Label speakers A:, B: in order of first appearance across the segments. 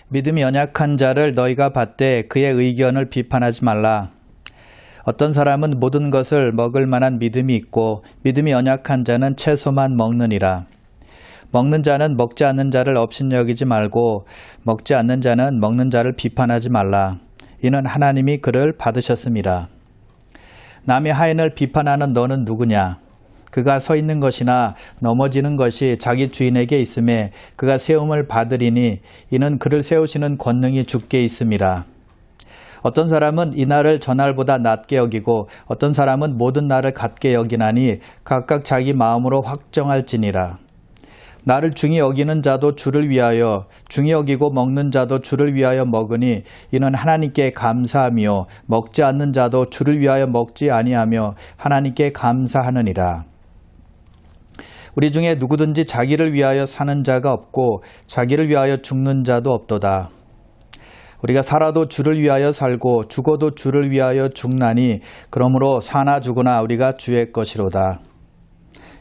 A: 믿음이 연약한 자를 너희가 받되 그의 의견을 비판하지 말라. 어떤 사람은 모든 것을 먹을 만한 믿음이 있고 믿음이 연약한 자는 채소만 먹느니라. 먹는 자는 먹지 않는 자를 업신여기지 말고 먹지 않는 자는 먹는 자를 비판하지 말라. 이는 하나님이 그를 받으셨음이라. 남의 하인을 비판하는 너는 누구냐? 그가 서 있는 것이나 넘어지는 것이 자기 주인에게 있음에 그가 세움을 받으리니 이는 그를 세우시는 권능이 주께 있음이라. 어떤 사람은 이 날을 저날보다 낮게 여기고 어떤 사람은 모든 날을 같게 여기나니 각각 자기 마음으로 확정할지니라. 나를 중히 여기는 자도 주를 위하여 중히 여기고 먹는 자도 주를 위하여 먹으니 이는 하나님께 감사하며 먹지 않는 자도 주를 위하여 먹지 아니하며 하나님께 감사하느니라. 우리 중에 누구든지 자기를 위하여 사는 자가 없고 자기를 위하여 죽는 자도 없도다. 우리가 살아도 주를 위하여 살고 죽어도 주를 위하여 죽나니 그러므로 사나 죽으나 우리가 주의 것이로다.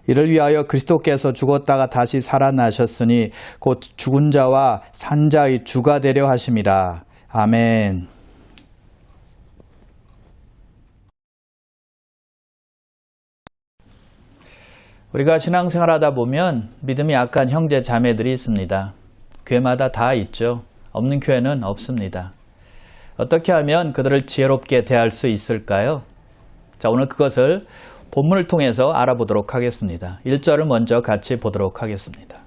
A: 이를 위하여 그리스도께서 죽었다가 다시 살아나셨으니 곧 죽은 자와 산 자의 주가 되려 하심이라. 아멘. 우리가 신앙생활하다 보면 믿음이 약한 형제 자매들이 있습니다. 교회마다 다 있죠. 없는 교회는 없습니다. 어떻게 하면 그들을 지혜롭게 대할 수 있을까요? 자, 오늘 그것을 본문을 통해서 알아보도록 하겠습니다. 1절을 먼저 같이 보도록 하겠습니다.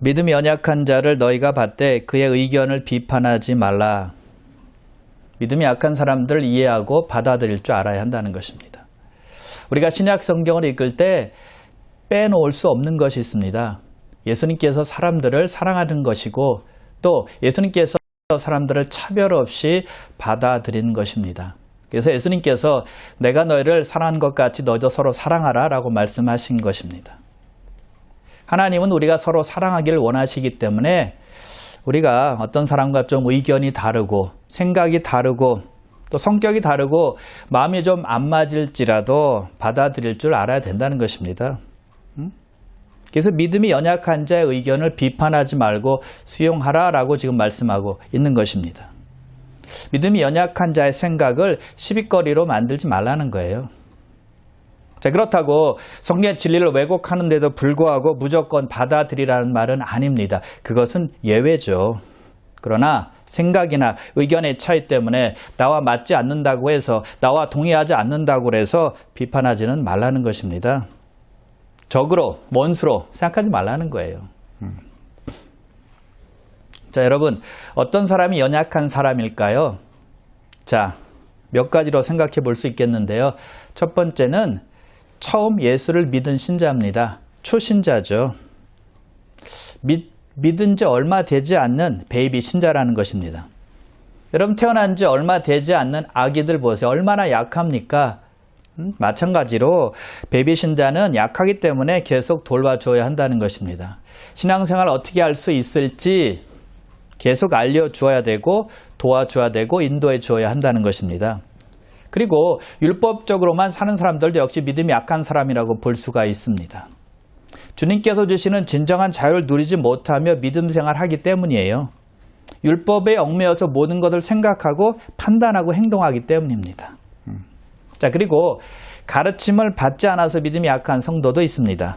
A: 믿음이 연약한 자를 너희가 받되 그의 의견을 비판하지 말라. 믿음이 약한 사람들을 이해하고 받아들일 줄 알아야 한다는 것입니다. 우리가 신약 성경을 읽을 때 빼놓을 수 없는 것이 있습니다. 예수님께서 사람들을 사랑하는 것이고 또 예수님께서 사람들을 차별 없이 받아들이는 것입니다. 그래서 예수님께서 내가 너희를 사랑한 것 같이 너희도 서로 사랑하라 라고 말씀하신 것입니다. 하나님은 우리가 서로 사랑하기를 원하시기 때문에 우리가 어떤 사람과 좀 의견이 다르고 생각이 다르고 또 성격이 다르고 마음이 좀 안 맞을지라도 받아들일 줄 알아야 된다는 것입니다. 그래서 믿음이 연약한 자의 의견을 비판하지 말고 수용하라라고 지금 말씀하고 있는 것입니다. 믿음이 연약한 자의 생각을 시비거리로 만들지 말라는 거예요. 자, 그렇다고 성경의 진리를 왜곡하는데도 불구하고 무조건 받아들이라는 말은 아닙니다. 그것은 예외죠. 그러나 생각이나 의견의 차이 때문에 나와 맞지 않는다고 해서 나와 동의하지 않는다고 해서 비판하지는 말라는 것입니다. 적으로, 원수로 생각하지 말라는 거예요. 자, 여러분, 어떤 사람이 연약한 사람일까요? 자, 몇 가지로 생각해 볼 수 있겠는데요. 첫 번째는 처음 예수를 믿은 신자입니다. 초신자죠. 믿은 지 얼마 되지 않는 베이비 신자라는 것입니다. 여러분, 태어난 지 얼마 되지 않는 아기들 보세요. 얼마나 약합니까? 마찬가지로 베이비 신자는 약하기 때문에 계속 돌봐줘야 한다는 것입니다. 신앙생활 어떻게 할 수 있을지 계속 알려주어야 되고 도와줘야 되고 인도해 줘야 한다는 것입니다. 그리고 율법적으로만 사는 사람들도 역시 믿음이 약한 사람이라고 볼 수가 있습니다. 주님께서 주시는 진정한 자유를 누리지 못하며 믿음 생활하기 때문이에요. 율법에 얽매여서 모든 것을 생각하고 판단하고 행동하기 때문입니다. 자, 그리고 가르침을 받지 않아서 믿음이 약한 성도도 있습니다.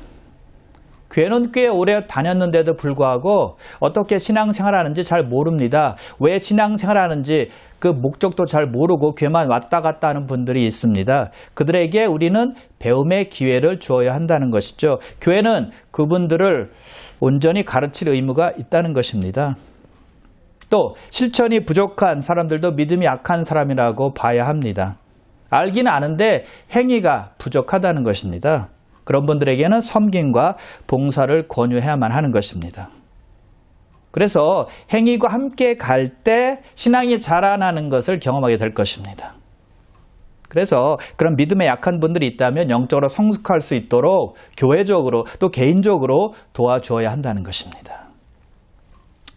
A: 교회는 꽤 오래 다녔는데도 불구하고 어떻게 신앙생활하는지 잘 모릅니다. 왜 신앙생활하는지 그 목적도 잘 모르고 교회만 왔다 갔다 하는 분들이 있습니다. 그들에게 우리는 배움의 기회를 주어야 한다는 것이죠. 교회는 그분들을 온전히 가르칠 의무가 있다는 것입니다. 또 실천이 부족한 사람들도 믿음이 약한 사람이라고 봐야 합니다. 알기는 아는데 행위가 부족하다는 것입니다. 그런 분들에게는 섬김과 봉사를 권유해야만 하는 것입니다. 그래서 행위가 함께 갈 때 신앙이 자라나는 것을 경험하게 될 것입니다. 그래서 그런 믿음에 약한 분들이 있다면 영적으로 성숙할 수 있도록 교회적으로 또 개인적으로 도와주어야 한다는 것입니다.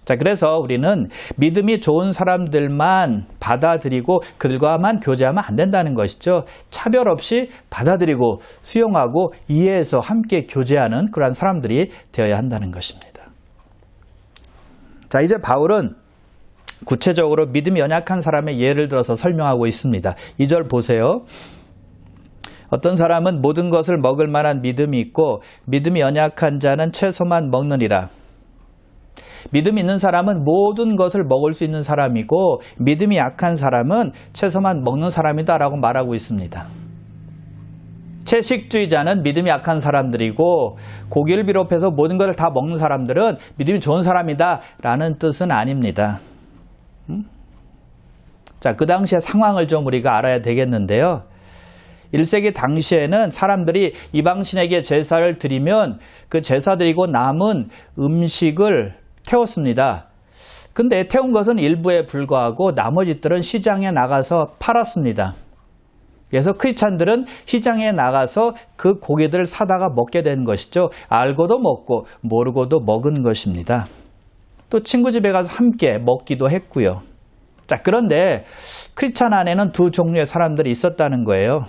A: 자, 그래서 우리는 믿음이 좋은 사람들만 받아들이고 그들과만 교제하면 안 된다는 것이죠. 차별 없이 받아들이고 수용하고 이해해서 함께 교제하는 그러한 사람들이 되어야 한다는 것입니다. 자, 이제 바울은 구체적으로 믿음이 연약한 사람의 예를 들어서 설명하고 있습니다. 2절 보세요. 어떤 사람은 모든 것을 먹을 만한 믿음이 있고 믿음이 연약한 자는 채소만 먹느니라. 믿음 있는 사람은 모든 것을 먹을 수 있는 사람이고 믿음이 약한 사람은 채소만 먹는 사람이다라고 말하고 있습니다. 채식주의자는 믿음이 약한 사람들이고 고기를 비롯해서 모든 것을 다 먹는 사람들은 믿음이 좋은 사람이다라는 뜻은 아닙니다. 자, 그 당시의 상황을 좀 우리가 알아야 되겠는데요. 1세기 당시에는 사람들이 이방신에게 제사를 드리면 그 제사 드리고 남은 음식을 태웠습니다. 근데 태운 것은 일부에 불과하고 나머지들은 시장에 나가서 팔았습니다. 그래서 크리스찬들은 시장에 나가서 그 고기들을 사다가 먹게 된 것이죠. 알고도 먹고 모르고도 먹은 것입니다. 또 친구 집에 가서 함께 먹기도 했고요. 자, 그런데 크리스찬 안에는 두 종류의 사람들이 있었다는 거예요.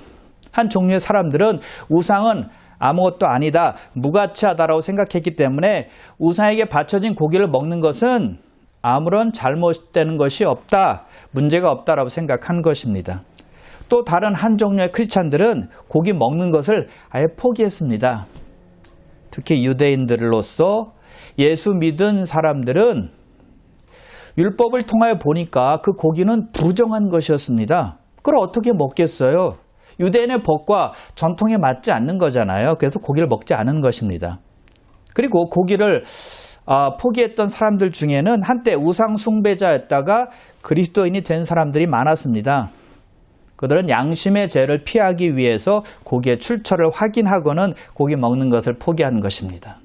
A: 한 종류의 사람들은 우상은 아무것도 아니다, 무가치하다라고 생각했기 때문에 우상에게 바쳐진 고기를 먹는 것은 아무런 잘못되는 것이 없다, 문제가 없다라고 생각한 것입니다. 또 다른 한 종류의 크리스찬들은 고기 먹는 것을 아예 포기했습니다. 특히 유대인들로서 예수 믿은 사람들은 율법을 통하여 보니까 그 고기는 부정한 것이었습니다. 그걸 어떻게 먹겠어요? 유대인의 법과 전통에 맞지 않는 거잖아요. 그래서 고기를 먹지 않은 것입니다. 그리고 고기를 포기했던 사람들 중에는 한때 우상 숭배자였다가 그리스도인이 된 사람들이 많았습니다. 그들은 양심의 죄를 피하기 위해서 고기의 출처를 확인하고는 고기 먹는 것을 포기한 것입니다.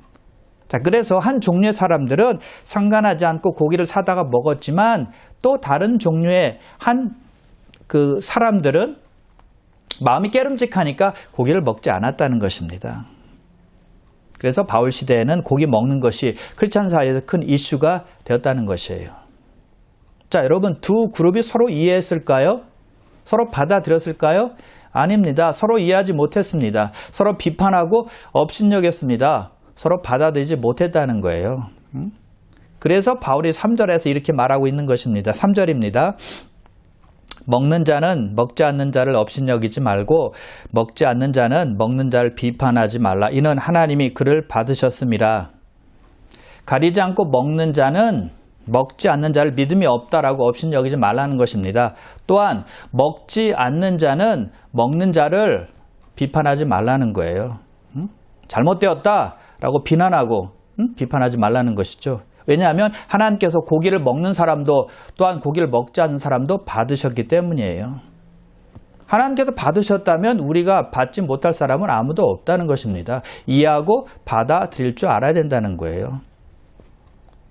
A: 자, 그래서 한 종류의 사람들은 상관하지 않고 고기를 사다가 먹었지만 또 다른 종류의 그 사람들은 마음이 깨름직하니까 고기를 먹지 않았다는 것입니다. 그래서 바울 시대에는 고기 먹는 것이 크리스찬 사이에서 큰 이슈가 되었다는 것이에요. 자, 여러분, 두 그룹이 서로 이해했을까요? 서로 받아들였을까요? 아닙니다. 서로 이해하지 못했습니다. 서로 비판하고 업신여겼습니다. 서로 받아들이지 못했다는 거예요. 그래서 바울이 3절에서 이렇게 말하고 있는 것입니다. 3절입니다. 먹는 자는 먹지 않는 자를 업신여기지 말고 먹지 않는 자는 먹는 자를 비판하지 말라. 이는 하나님이 그를 받으셨음이라. 가리지 않고 먹는 자는 먹지 않는 자를 믿음이 없다라고 업신여기지 말라는 것입니다. 또한 먹지 않는 자는 먹는 자를 비판하지 말라는 거예요. 잘못되었다라고 비난하고 비판하지 말라는 것이죠. 왜냐하면 하나님께서 고기를 먹는 사람도 또한 고기를 먹지 않는 사람도 받으셨기 때문이에요. 하나님께서 받으셨다면 우리가 받지 못할 사람은 아무도 없다는 것입니다. 이해하고 받아들일 줄 알아야 된다는 거예요.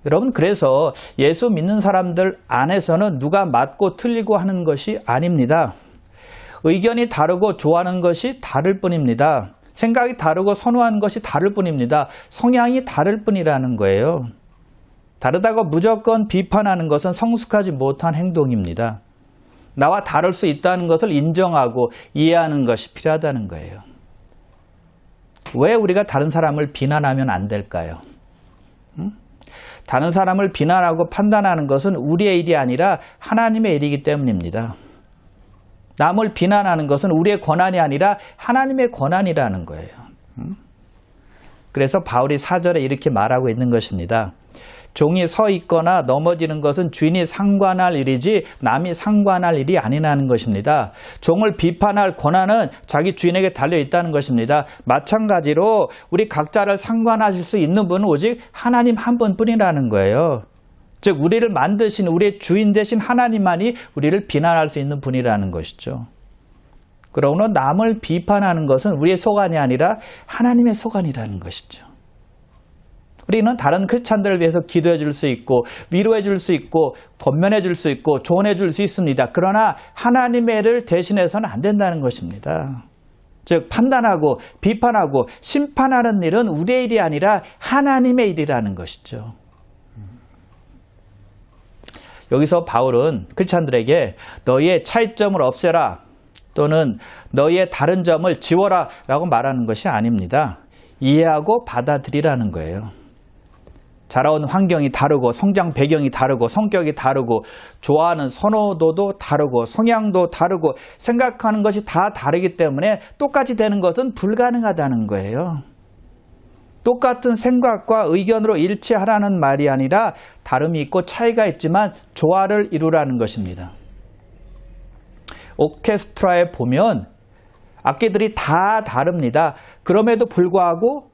A: 여러분, 그래서 예수 믿는 사람들 안에서는 누가 맞고 틀리고 하는 것이 아닙니다. 의견이 다르고 좋아하는 것이 다를 뿐입니다. 생각이 다르고 선호하는 것이 다를 뿐입니다. 성향이 다를 뿐이라는 거예요. 다르다고 무조건 비판하는 것은 성숙하지 못한 행동입니다. 나와 다를 수 있다는 것을 인정하고 이해하는 것이 필요하다는 거예요. 왜 우리가 다른 사람을 비난하면 안 될까요? 다른 사람을 비난하고 판단하는 것은 우리의 일이 아니라 하나님의 일이기 때문입니다. 남을 비난하는 것은 우리의 권한이 아니라 하나님의 권한이라는 거예요. 그래서 바울이 4절에 이렇게 말하고 있는 것입니다. 종이 서 있거나 넘어지는 것은 주인이 상관할 일이지 남이 상관할 일이 아니라는 것입니다. 종을 비판할 권한은 자기 주인에게 달려 있다는 것입니다. 마찬가지로 우리 각자를 상관하실 수 있는 분은 오직 하나님 한 분뿐이라는 거예요. 즉 우리를 만드신 우리의 주인 되신 하나님만이 우리를 비난할 수 있는 분이라는 것이죠. 그러므로 남을 비판하는 것은 우리의 소관이 아니라 하나님의 소관이라는 것이죠. 우리는 다른 크리스찬들을 위해서 기도해 줄 수 있고 위로해 줄 수 있고 권면해 줄 수 있고 조언해 줄 수 있습니다. 그러나 하나님의 일을 대신해서는 안 된다는 것입니다. 즉 판단하고 비판하고 심판하는 일은 우리의 일이 아니라 하나님의 일이라는 것이죠. 여기서 바울은 크리스찬들에게 너희의 차이점을 없애라 또는 너희의 다른 점을 지워라 라고 말하는 것이 아닙니다. 이해하고 받아들이라는 거예요. 자라온 환경이 다르고 성장 배경이 다르고 성격이 다르고 좋아하는 선호도도 다르고 성향도 다르고 생각하는 것이 다 다르기 때문에 똑같이 되는 것은 불가능하다는 거예요. 똑같은 생각과 의견으로 일치하라는 말이 아니라 다름이 있고 차이가 있지만 조화를 이루라는 것입니다. 오케스트라에 보면 악기들이 다 다릅니다. 그럼에도 불구하고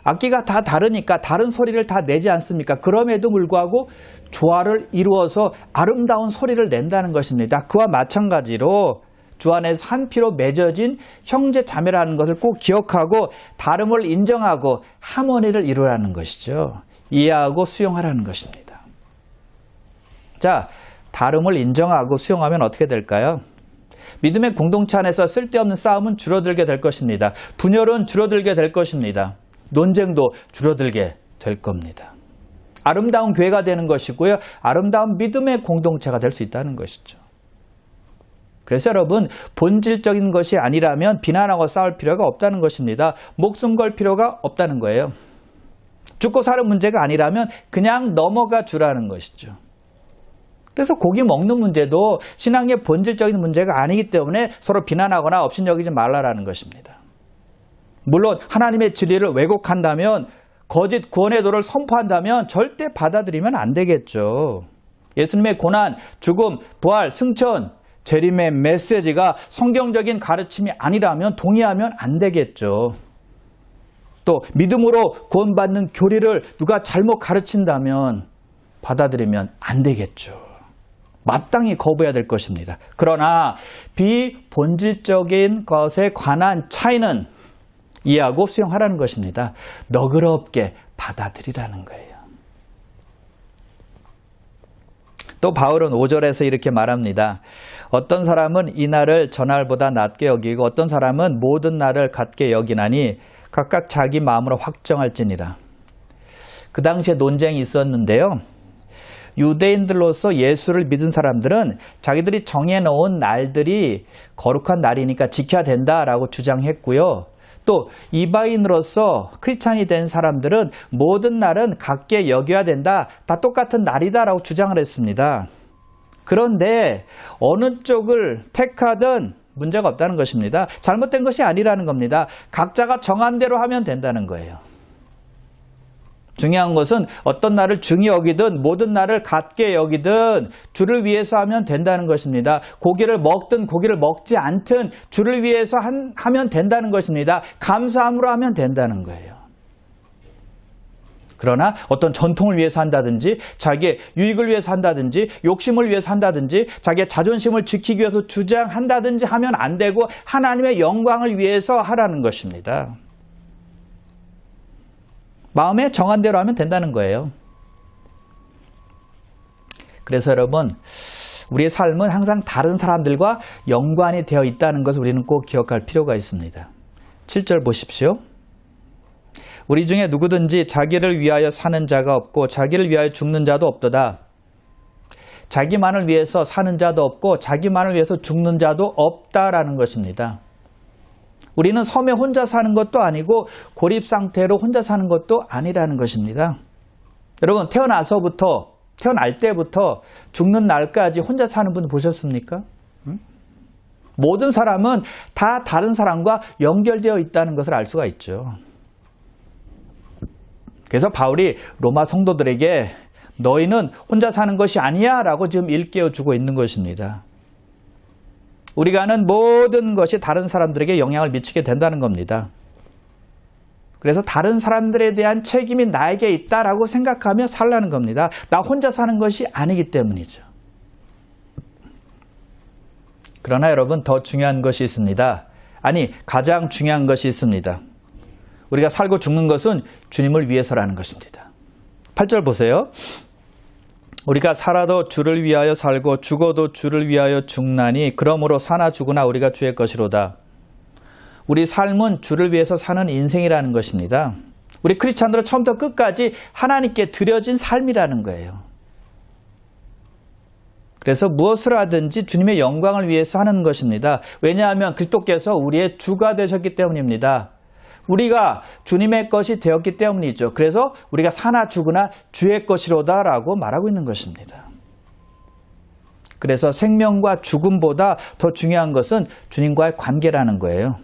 A: 악기가 다 다르니까 다른 소리를 다 내지 않습니까? 그럼에도 불구하고 조화를 이루어서 아름다운 소리를 낸다는 것입니다. 그와 마찬가지로 주 안에서 한 피로 맺어진 형제 자매라는 것을 꼭 기억하고 다름을 인정하고 하모니를 이루라는 것이죠. 이해하고 수용하라는 것입니다. 자, 다름을 인정하고 수용하면 어떻게 될까요? 믿음의 공동체 안에서 쓸데없는 싸움은 줄어들게 될 것입니다. 분열은 줄어들게 될 것입니다. 논쟁도 줄어들게 될 겁니다. 아름다운 교회가 되는 것이고요. 아름다운 믿음의 공동체가 될 수 있다는 것이죠. 그래서 여러분, 본질적인 것이 아니라면 비난하고 싸울 필요가 없다는 것입니다. 목숨 걸 필요가 없다는 거예요. 죽고 사는 문제가 아니라면 그냥 넘어가 주라는 것이죠. 그래서 고기 먹는 문제도 신앙의 본질적인 문제가 아니기 때문에 서로 비난하거나 업신여기지 말라라는 것입니다. 물론 하나님의 진리를 왜곡한다면, 거짓 구원의 도를 선포한다면 절대 받아들이면 안 되겠죠. 예수님의 고난, 죽음, 부활, 승천, 재림의 메시지가 성경적인 가르침이 아니라면 동의하면 안 되겠죠. 또 믿음으로 구원받는 교리를 누가 잘못 가르친다면 받아들이면 안 되겠죠. 마땅히 거부해야 될 것입니다. 그러나 비본질적인 것에 관한 차이는 이해하고 수용하라는 것입니다. 너그럽게 받아들이라는 거예요. 또 바울은 5절에서 이렇게 말합니다. 어떤 사람은 이 날을 전날보다 낮게 여기고 어떤 사람은 모든 날을 같게 여기나니 각각 자기 마음으로 확정할지니라. 그 당시에 논쟁이 있었는데요. 유대인들로서 예수를 믿은 사람들은 자기들이 정해놓은 날들이 거룩한 날이니까 지켜야 된다라고 주장했고요. 또 이방인으로서 크리스찬이 된 사람들은 모든 날은 같게 여겨야 된다. 다 똑같은 날이다라고 주장을 했습니다. 그런데 어느 쪽을 택하든 문제가 없다는 것입니다. 잘못된 것이 아니라는 겁니다. 각자가 정한 대로 하면 된다는 거예요. 중요한 것은 어떤 날을 중히 여기든 모든 날을 같게 여기든 주를 위해서 하면 된다는 것입니다. 고기를 먹든 고기를 먹지 않든 주를 위해서 하면 된다는 것입니다. 감사함으로 하면 된다는 거예요. 그러나 어떤 전통을 위해서 한다든지 자기의 유익을 위해서 한다든지 욕심을 위해서 한다든지 자기의 자존심을 지키기 위해서 주장한다든지 하면 안 되고 하나님의 영광을 위해서 하라는 것입니다. 마음에 정한 대로 하면 된다는 거예요. 그래서 여러분, 우리의 삶은 항상 다른 사람들과 연관이 되어 있다는 것을 우리는 꼭 기억할 필요가 있습니다. 7절 보십시오. 우리 중에 누구든지 자기를 위하여 사는 자가 없고 자기를 위하여 죽는 자도 없도다. 자기만을 위해서 사는 자도 없고 자기만을 위해서 죽는 자도 없다라는 것입니다. 우리는 섬에 혼자 사는 것도 아니고 고립 상태로 혼자 사는 것도 아니라는 것입니다. 여러분, 태어날 때부터 죽는 날까지 혼자 사는 분 보셨습니까? 모든 사람은 다 다른 사람과 연결되어 있다는 것을 알 수가 있죠. 그래서 바울이 로마 성도들에게 너희는 혼자 사는 것이 아니야 라고 지금 일깨워주고 있는 것입니다. 우리가 하는 모든 것이 다른 사람들에게 영향을 미치게 된다는 겁니다. 그래서 다른 사람들에 대한 책임이 나에게 있다라고 생각하며 살라는 겁니다. 나 혼자 사는 것이 아니기 때문이죠. 그러나 여러분, 더 중요한 것이 있습니다. 아니, 가장 중요한 것이 있습니다. 우리가 살고 죽는 것은 주님을 위해서라는 것입니다. 8절 보세요. 우리가 살아도 주를 위하여 살고 죽어도 주를 위하여 죽나니 그러므로 사나 죽으나 우리가 주의 것이로다. 우리 삶은 주를 위해서 사는 인생이라는 것입니다. 우리 크리스찬들은 처음부터 끝까지 하나님께 드려진 삶이라는 거예요. 그래서 무엇을 하든지 주님의 영광을 위해서 하는 것입니다. 왜냐하면 그리스도께서 우리의 주가 되셨기 때문입니다. 우리가 주님의 것이 되었기 때문이죠. 그래서 우리가 사나 죽으나 주의 것이로다라고 말하고 있는 것입니다. 그래서 생명과 죽음보다 더 중요한 것은 주님과의 관계라는 거예요.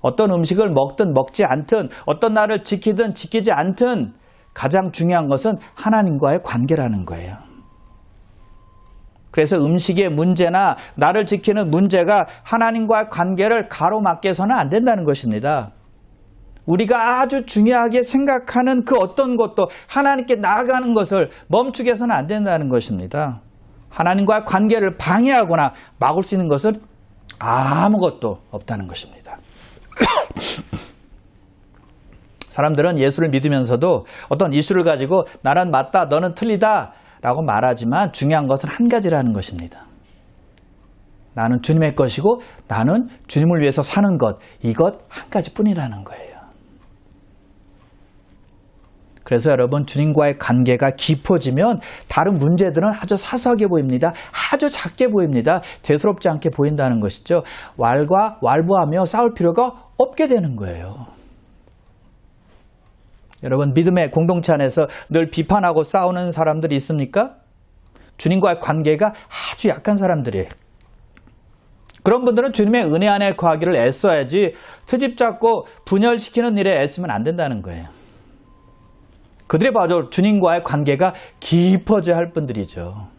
A: 어떤 음식을 먹든 먹지 않든 어떤 날을 지키든 지키지 않든 가장 중요한 것은 하나님과의 관계라는 거예요. 그래서 음식의 문제나 나를 지키는 문제가 하나님과의 관계를 가로막게 해서는 안 된다는 것입니다. 우리가 아주 중요하게 생각하는 그 어떤 것도 하나님께 나아가는 것을 멈추게 해서는 안 된다는 것입니다. 하나님과의 관계를 방해하거나 막을 수 있는 것은 아무것도 없다는 것입니다. 사람들은 예수를 믿으면서도 어떤 이슈를 가지고 나는 맞다, 너는 틀리다 라고 말하지만 중요한 것은 한 가지라는 것입니다. 나는 주님의 것이고 나는 주님을 위해서 사는 것, 이것 한 가지뿐이라는 거예요. 그래서 여러분 주님과의 관계가 깊어지면 다른 문제들은 아주 사소하게 보입니다. 아주 작게 보입니다. 대수롭지 않게 보인다는 것이죠. 왈과 왈부하며 싸울 필요가 없게 되는 거예요. 여러분 믿음의 공동체 안에서 늘 비판하고 싸우는 사람들이 있습니까? 주님과의 관계가 아주 약한 사람들이에요. 그런 분들은 주님의 은혜 안에 거하기를 애써야지 트집 잡고 분열시키는 일에 애쓰면 안 된다는 거예요. 그들이 바로 주님과의 관계가 깊어져야 할 분들이죠.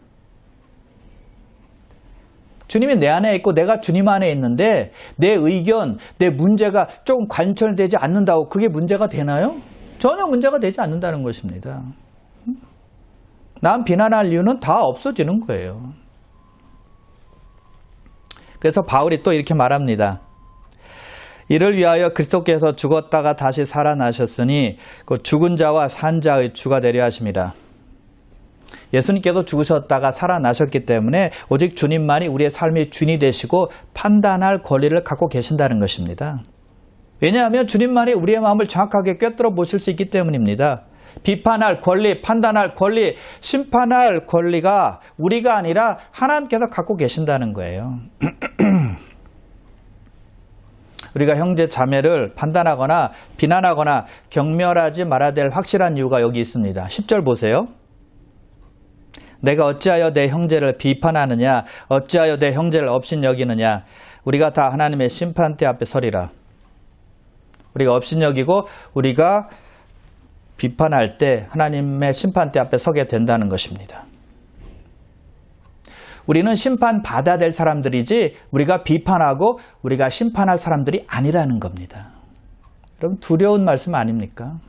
A: 주님이 내 안에 있고 내가 주님 안에 있는데 내 의견, 내 문제가 조금 관철되지 않는다고 그게 문제가 되나요? 전혀 문제가 되지 않는다는 것입니다. 남 비난할 이유는 다 없어지는 거예요. 그래서 바울이 또 이렇게 말합니다. 이를 위하여 그리스도께서 죽었다가 다시 살아나셨으니 그 죽은 자와 산 자의 주가 되려 하심이라. 예수님께서 죽으셨다가 살아나셨기 때문에 오직 주님만이 우리의 삶의 주인이 되시고 판단할 권리를 갖고 계신다는 것입니다. 왜냐하면 주님만이 우리의 마음을 정확하게 꿰뚫어 보실 수 있기 때문입니다. 비판할 권리, 판단할 권리, 심판할 권리가 우리가 아니라 하나님께서 갖고 계신다는 거예요. 우리가 형제 자매를 판단하거나 비난하거나 경멸하지 말아야 될 확실한 이유가 여기 있습니다. 10절 보세요. 내가 어찌하여 내 형제를 비판하느냐, 어찌하여 내 형제를 업신여기느냐. 우리가 다 하나님의 심판대 앞에 서리라. 우리가 업신여기고 우리가 비판할 때 하나님의 심판대 앞에 서게 된다는 것입니다. 우리는 심판받아야 될 사람들이지 우리가 비판하고 우리가 심판할 사람들이 아니라는 겁니다. 여러분 두려운 말씀 아닙니까?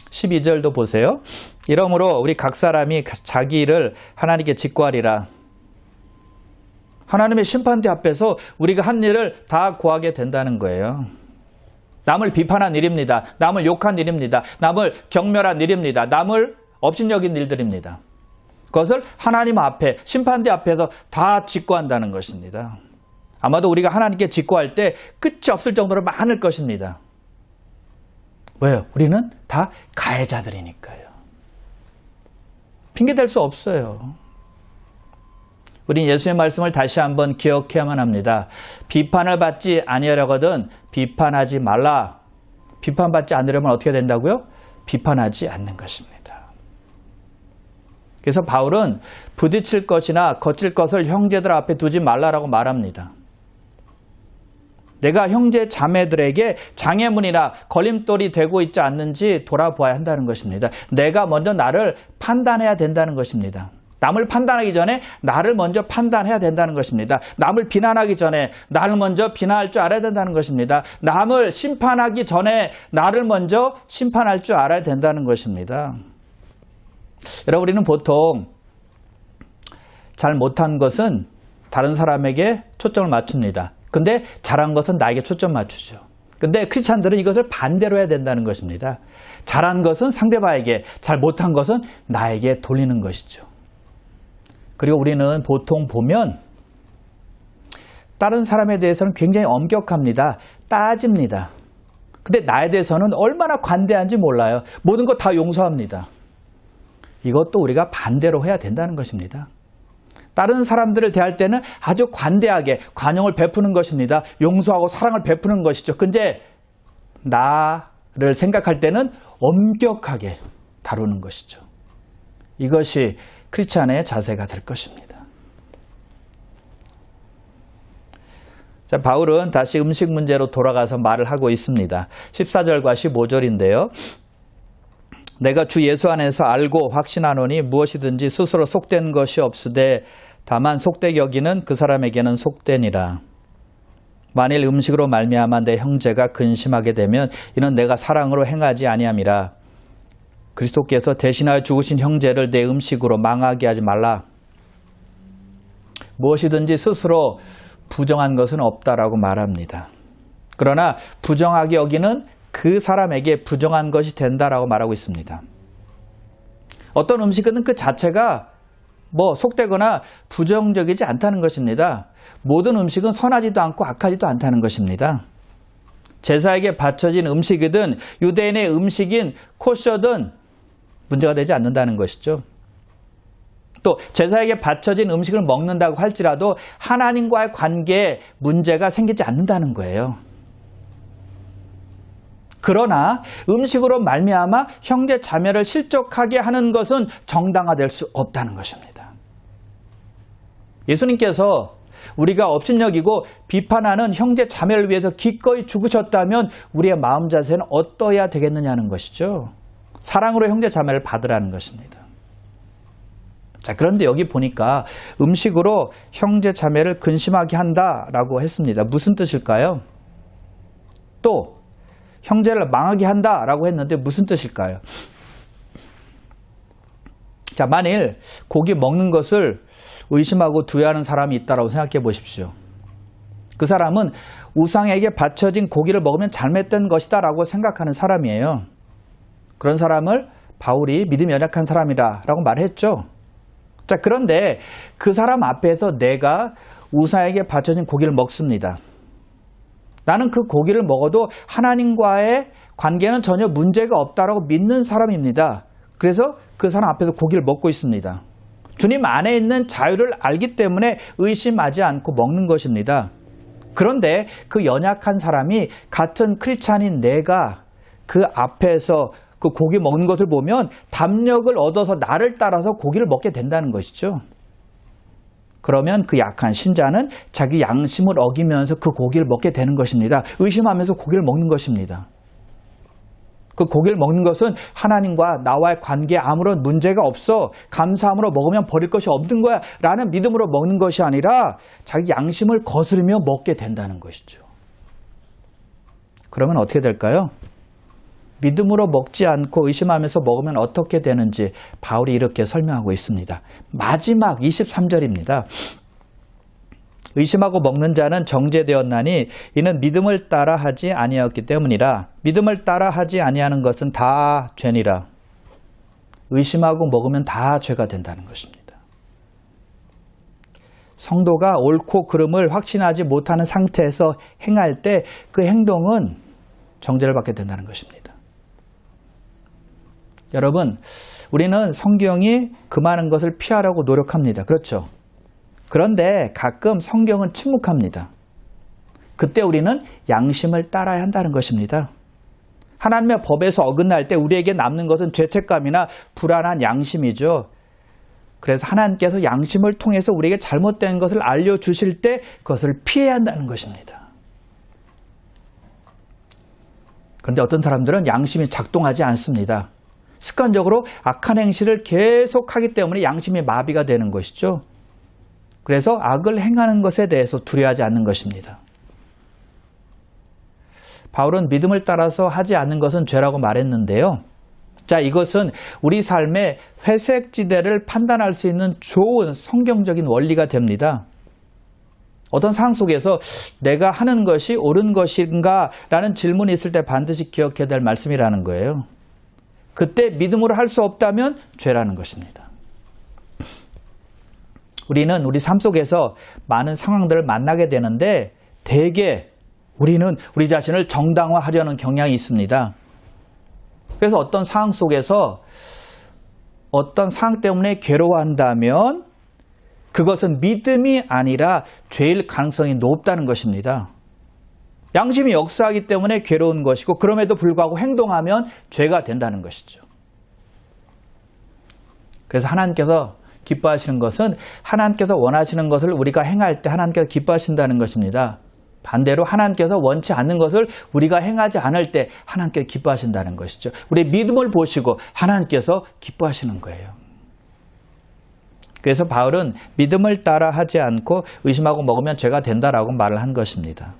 A: 12절도 보세요. 이러므로 우리 각 사람이 자기 일을 하나님께 직구하리라. 하나님의 심판대 앞에서 우리가 한 일을 다 구하게 된다는 거예요. 남을 비판한 일입니다. 남을 욕한 일입니다. 남을 경멸한 일입니다. 남을 업신여긴 일들입니다. 그것을 하나님 앞에 심판대 앞에서 다 직구한다는 것입니다. 아마도 우리가 하나님께 직구할 때 끝이 없을 정도로 많을 것입니다. 왜요? 우리는 다 가해자들이니까요. 핑계댈 수 없어요. 우린 예수의 말씀을 다시 한번 기억해야만 합니다. 비판을 받지 아니하려거든 비판하지 말라. 비판받지 않으려면 어떻게 된다고요? 비판하지 않는 것입니다. 그래서 바울은 부딪힐 것이나 거칠 것을 형제들 앞에 두지 말라라고 말합니다. 내가 형제 자매들에게 장애물이나 걸림돌이 되고 있지 않는지 돌아보아야 한다는 것입니다. 내가 먼저 나를 판단해야 된다는 것입니다. 남을 판단하기 전에 나를 먼저 판단해야 된다는 것입니다. 남을 비난하기 전에 나를 먼저 비난할 줄 알아야 된다는 것입니다. 남을 심판하기 전에 나를 먼저 심판할 줄 알아야 된다는 것입니다. 여러분 우리는 보통 잘 못한 것은 다른 사람에게 초점을 맞춥니다. 근데 잘한 것은 나에게 초점 맞추죠. 근데 크리스찬들은 이것을 반대로 해야 된다는 것입니다. 잘한 것은 상대방에게, 잘 못한 것은 나에게 돌리는 것이죠. 그리고 우리는 보통 보면 다른 사람에 대해서는 굉장히 엄격합니다. 따집니다. 근데 나에 대해서는 얼마나 관대한지 몰라요. 모든 것 다 용서합니다. 이것도 우리가 반대로 해야 된다는 것입니다. 다른 사람들을 대할 때는 아주 관대하게 관용을 베푸는 것입니다. 용서하고 사랑을 베푸는 것이죠. 근데 나를 생각할 때는 엄격하게 다루는 것이죠. 이것이 크리스찬의 자세가 될 것입니다. 자, 바울은 다시 음식 문제로 돌아가서 말을 하고 있습니다. 14절과 15절인데요. 내가 주 예수 안에서 알고 확신하노니 무엇이든지 스스로 속된 것이 없으되 다만 속되게 여기는 그 사람에게는 속되니라. 만일 음식으로 말미암아 내 형제가 근심하게 되면 이는 내가 사랑으로 행하지 아니함이라. 그리스도께서 대신하여 죽으신 형제를 내 음식으로 망하게 하지 말라. 무엇이든지 스스로 부정한 것은 없다라고 말합니다. 그러나 부정하게 여기는 그 사람에게 부정한 것이 된다라고 말하고 있습니다. 어떤 음식은 그 자체가 속되거나 부정적이지 않다는 것입니다. 모든 음식은 선하지도 않고 악하지도 않다는 것입니다. 제사에게 바쳐진 음식이든 유대인의 음식인 코셔든 문제가 되지 않는다는 것이죠. 또 제사에게 바쳐진 음식을 먹는다고 할지라도 하나님과의 관계에 문제가 생기지 않는다는 거예요. 그러나 음식으로 말미암아 형제 자매를 실족하게 하는 것은 정당화될 수 없다는 것입니다. 예수님께서 우리가 업신여기고 비판하는 형제 자매를 위해서 기꺼이 죽으셨다면 우리의 마음 자세는 어떠해야 되겠느냐는 것이죠. 사랑으로 형제 자매를 받으라는 것입니다. 자, 그런데 여기 보니까 음식으로 형제 자매를 근심하게 한다라고 했습니다. 무슨 뜻일까요? 또 형제를 망하게 한다라고 했는데 무슨 뜻일까요? 자, 만일 고기 먹는 것을 의심하고 두려워하는 사람이 있다고 생각해 보십시오. 그 사람은 우상에게 바쳐진 고기를 먹으면 잘못된 것이다라고 생각하는 사람이에요. 그런 사람을 바울이 믿음이 연약한 사람이다라고 말했죠. 자, 그런데 그 사람 앞에서 내가 우상에게 바쳐진 고기를 먹습니다. 나는 그 고기를 먹어도 하나님과의 관계는 전혀 문제가 없다라고 믿는 사람입니다. 그래서 그 사람 앞에서 고기를 먹고 있습니다. 주님 안에 있는 자유를 알기 때문에 의심하지 않고 먹는 것입니다. 그런데 그 연약한 사람이 같은 크리스찬인 내가 그 앞에서 그 고기 먹는 것을 보면 담력을 얻어서 나를 따라서 고기를 먹게 된다는 것이죠. 그러면 그 약한 신자는 자기 양심을 어기면서 그 고기를 먹게 되는 것입니다. 의심하면서 고기를 먹는 것입니다. 그 고기를 먹는 것은 하나님과 나와의 관계에 아무런 문제가 없어 감사함으로 먹으면 버릴 것이 없는 거야 라는 믿음으로 먹는 것이 아니라 자기 양심을 거스르며 먹게 된다는 것이죠. 그러면 어떻게 될까요? 믿음으로 먹지 않고 의심하면서 먹으면 어떻게 되는지 바울이 이렇게 설명하고 있습니다. 마지막 23절입니다. 의심하고 먹는 자는 정죄되었나니 이는 믿음을 따라 하지 아니하였기 때문이라. 믿음을 따라 하지 아니하는 것은 다 죄니라. 의심하고 먹으면 다 죄가 된다는 것입니다. 성도가 옳고 그름을 확신하지 못하는 상태에서 행할 때 그 행동은 정죄를 받게 된다는 것입니다. 여러분, 우리는 성경이 그 많은 것을 피하려고 노력합니다. 그렇죠? 그런데 가끔 성경은 침묵합니다. 그때 우리는 양심을 따라야 한다는 것입니다. 하나님의 법에서 어긋날 때 우리에게 남는 것은 죄책감이나 불안한 양심이죠. 그래서 하나님께서 양심을 통해서 우리에게 잘못된 것을 알려주실 때 그것을 피해야 한다는 것입니다. 그런데 어떤 사람들은 양심이 작동하지 않습니다. 습관적으로 악한 행실을 계속하기 때문에 양심이 마비가 되는 것이죠. 그래서 악을 행하는 것에 대해서 두려워하지 않는 것입니다. 바울은 믿음을 따라서 하지 않는 것은 죄라고 말했는데요. 자, 이것은 우리 삶의 회색지대를 판단할 수 있는 좋은 성경적인 원리가 됩니다. 어떤 상황 속에서 내가 하는 것이 옳은 것인가 라는 질문이 있을 때 반드시 기억해야 될 말씀이라는 거예요. 그때 믿음으로 할 수 없다면 죄라는 것입니다. 우리는 우리 삶 속에서 많은 상황들을 만나게 되는데 대개 우리는 우리 자신을 정당화하려는 경향이 있습니다. 그래서 어떤 상황 속에서 어떤 상황 때문에 괴로워한다면 그것은 믿음이 아니라 죄일 가능성이 높다는 것입니다. 양심이 역사하기 때문에 괴로운 것이고 그럼에도 불구하고 행동하면 죄가 된다는 것이죠. 그래서 하나님께서 기뻐하시는 것은 하나님께서 원하시는 것을 우리가 행할 때 하나님께서 기뻐하신다는 것입니다. 반대로 하나님께서 원치 않는 것을 우리가 행하지 않을 때 하나님께서 기뻐하신다는 것이죠. 우리의 믿음을 보시고 하나님께서 기뻐하시는 거예요. 그래서 바울은 믿음을 따라 하지 않고 의심하고 먹으면 죄가 된다라고 말을 한 것입니다.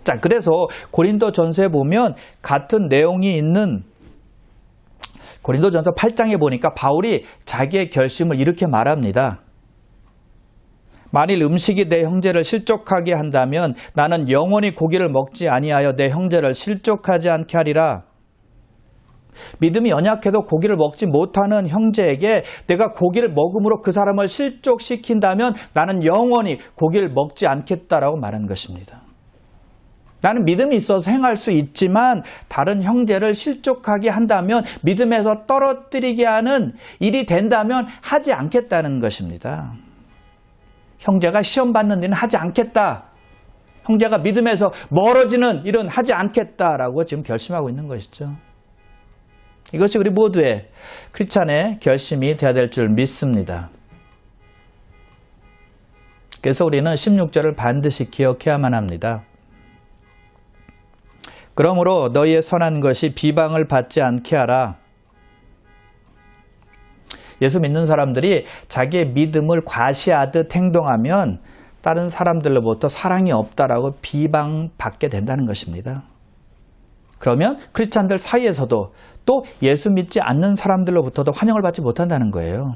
A: 자, 그래서 고린도전서에 보면 같은 내용이 있는 고린도전서 8장에 보니까 바울이 자기의 결심을 이렇게 말합니다. 만일 음식이 내 형제를 실족하게 한다면 나는 영원히 고기를 먹지 아니하여 내 형제를 실족하지 않게 하리라. 믿음이 연약해도 고기를 먹지 못하는 형제에게 내가 고기를 먹음으로 그 사람을 실족시킨다면 나는 영원히 고기를 먹지 않겠다라고 말한 것입니다. 나는 믿음이 있어서 행할 수 있지만 다른 형제를 실족하게 한다면 믿음에서 떨어뜨리게 하는 일이 된다면 하지 않겠다는 것입니다. 형제가 시험 받는 일은 하지 않겠다. 형제가 믿음에서 멀어지는 일은 하지 않겠다라고 지금 결심하고 있는 것이죠. 이것이 우리 모두의 크리스찬의 결심이 되어야 될 줄 믿습니다. 그래서 우리는 16절을 반드시 기억해야만 합니다. 그러므로 너희의 선한 것이 비방을 받지 않게 하라. 예수 믿는 사람들이 자기의 믿음을 과시하듯 행동하면 다른 사람들로부터 사랑이 없다라고 비방받게 된다는 것입니다. 그러면 크리스찬들 사이에서도 또 예수 믿지 않는 사람들로부터도 환영을 받지 못한다는 거예요.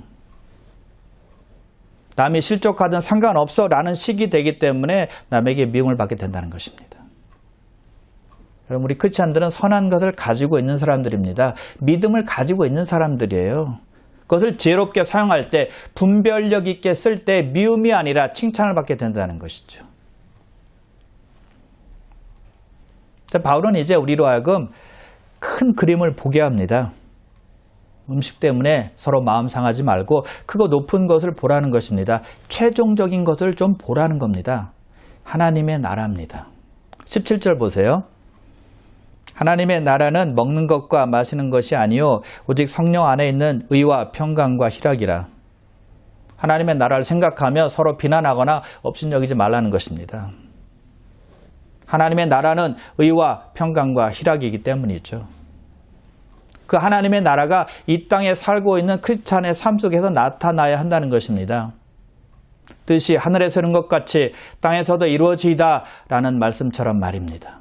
A: 남이 실족하든 상관없어 라는 식이 되기 때문에 남에게 미움을 받게 된다는 것입니다. 여러분, 우리 크리스찬들은 선한 것을 가지고 있는 사람들입니다. 믿음을 가지고 있는 사람들이에요. 그것을 지혜롭게 사용할 때, 분별력 있게 쓸 때 미움이 아니라 칭찬을 받게 된다는 것이죠. 바울은 이제 우리로 하여금 큰 그림을 보게 합니다. 음식 때문에 서로 마음 상하지 말고 크고 높은 것을 보라는 것입니다. 최종적인 것을 좀 보라는 겁니다. 하나님의 나라입니다. 17절 보세요. 하나님의 나라는 먹는 것과 마시는 것이 아니요 오직 성령 안에 있는 의와 평강과 희락이라. 하나님의 나라를 생각하며 서로 비난하거나 업신여기지 말라는 것입니다. 하나님의 나라는 의와 평강과 희락이기 때문이죠. 그 하나님의 나라가 이 땅에 살고 있는 크리스찬의 삶 속에서 나타나야 한다는 것입니다. 뜻이 하늘에서 이룬 것 같이 땅에서도 이루어지이다 라는 말씀처럼 말입니다.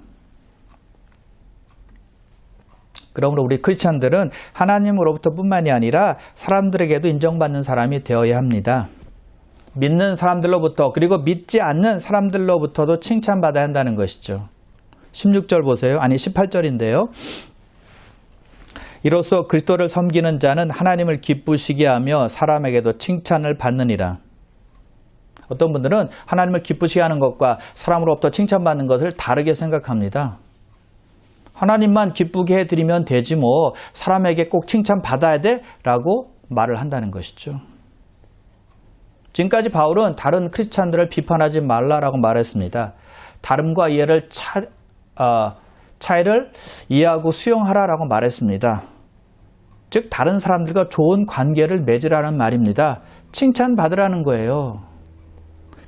A: 그러므로 우리 크리스찬들은 하나님으로부터 뿐만이 아니라 사람들에게도 인정받는 사람이 되어야 합니다. 믿는 사람들로부터 그리고 믿지 않는 사람들로부터도 칭찬받아야 한다는 것이죠. 16절 보세요. 아니 18절인데요. 이로써 그리스도를 섬기는 자는 하나님을 기쁘시게 하며 사람에게도 칭찬을 받느니라. 어떤 분들은 하나님을 기쁘시게 하는 것과 사람으로부터 칭찬받는 것을 다르게 생각합니다. 하나님만 기쁘게 해드리면 되지 뭐 사람에게 꼭 칭찬받아야 돼? 라고 말을 한다는 것이죠. 지금까지 바울은 다른 크리스찬들을 비판하지 말라라고 말했습니다. 다름과 이해를 차이를 이해하고 수용하라라고 말했습니다. 즉 다른 사람들과 좋은 관계를 맺으라는 말입니다. 칭찬받으라는 거예요.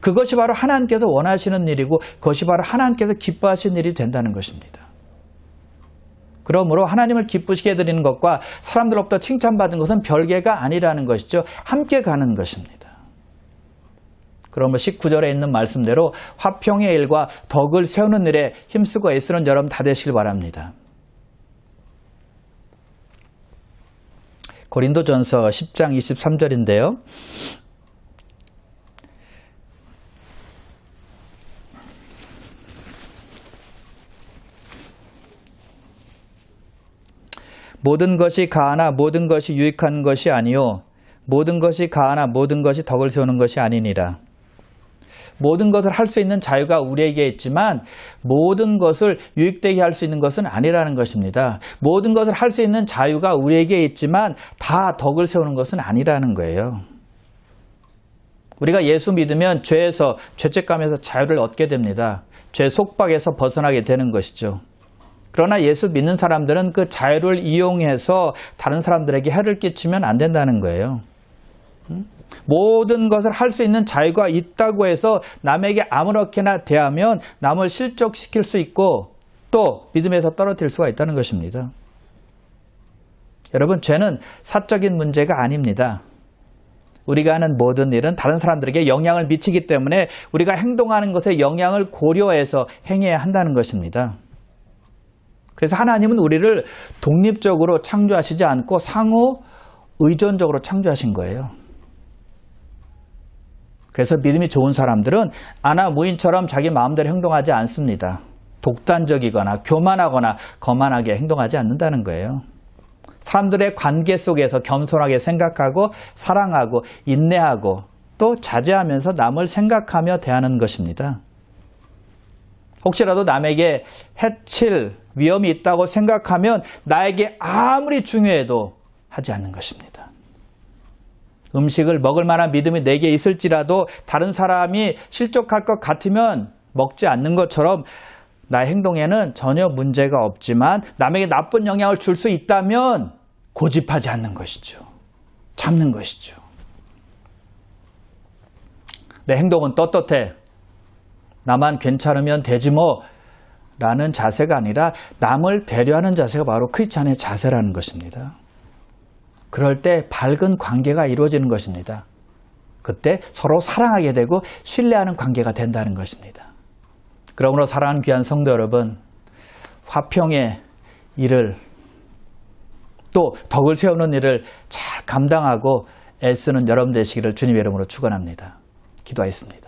A: 그것이 바로 하나님께서 원하시는 일이고 그것이 바로 하나님께서 기뻐하시는 일이 된다는 것입니다. 그러므로 하나님을 기쁘시게 해드리는 것과 사람들로부터 칭찬받은 것은 별개가 아니라는 것이죠. 함께 가는 것입니다. 그러므로 19절에 있는 말씀대로 화평의 일과 덕을 세우는 일에 힘쓰고 애쓰는 여러분 다 되시길 바랍니다. 고린도전서 10장 23절인데요. 모든 것이 가하나 모든 것이 유익한 것이 아니요 모든 것이 가하나 모든 것이 덕을 세우는 것이 아니니라. 모든 것을 할 수 있는 자유가 우리에게 있지만 모든 것을 유익되게 할 수 있는 것은 아니라는 것입니다. 모든 것을 할 수 있는 자유가 우리에게 있지만 다 덕을 세우는 것은 아니라는 거예요. 우리가 예수 믿으면 죄에서, 죄책감에서 자유를 얻게 됩니다. 죄 속박에서 벗어나게 되는 것이죠. 그러나 예수 믿는 사람들은 그 자유를 이용해서 다른 사람들에게 해를 끼치면 안 된다는 거예요. 모든 것을 할 수 있는 자유가 있다고 해서 남에게 아무렇게나 대하면 남을 실족시킬 수 있고 또 믿음에서 떨어뜨릴 수가 있다는 것입니다. 여러분, 죄는 사적인 문제가 아닙니다. 우리가 하는 모든 일은 다른 사람들에게 영향을 미치기 때문에 우리가 행동하는 것에 영향을 고려해서 행해야 한다는 것입니다. 그래서 하나님은 우리를 독립적으로 창조하시지 않고 상호 의존적으로 창조하신 거예요. 그래서 믿음이 좋은 사람들은 아나무인처럼 자기 마음대로 행동하지 않습니다. 독단적이거나 교만하거나 거만하게 행동하지 않는다는 거예요. 사람들의 관계 속에서 겸손하게 생각하고 사랑하고 인내하고 또 자제하면서 남을 생각하며 대하는 것입니다. 혹시라도 남에게 해칠 위험이 있다고 생각하면 나에게 아무리 중요해도 하지 않는 것입니다. 음식을 먹을 만한 믿음이 내게 있을지라도 다른 사람이 실족할 것 같으면 먹지 않는 것처럼 나의 행동에는 전혀 문제가 없지만 남에게 나쁜 영향을 줄 수 있다면 고집하지 않는 것이죠. 참는 것이죠. 내 행동은 떳떳해. 나만 괜찮으면 되지 뭐 라는 자세가 아니라 남을 배려하는 자세가 바로 크리스찬의 자세라는 것입니다. 그럴 때 밝은 관계가 이루어지는 것입니다. 그때 서로 사랑하게 되고 신뢰하는 관계가 된다는 것입니다. 그러므로 사랑하는 귀한 성도 여러분, 화평의 일을 또 덕을 세우는 일을 잘 감당하고 애쓰는 여러분 되시기를 주님의 이름으로 축원합니다. 기도하겠습니다.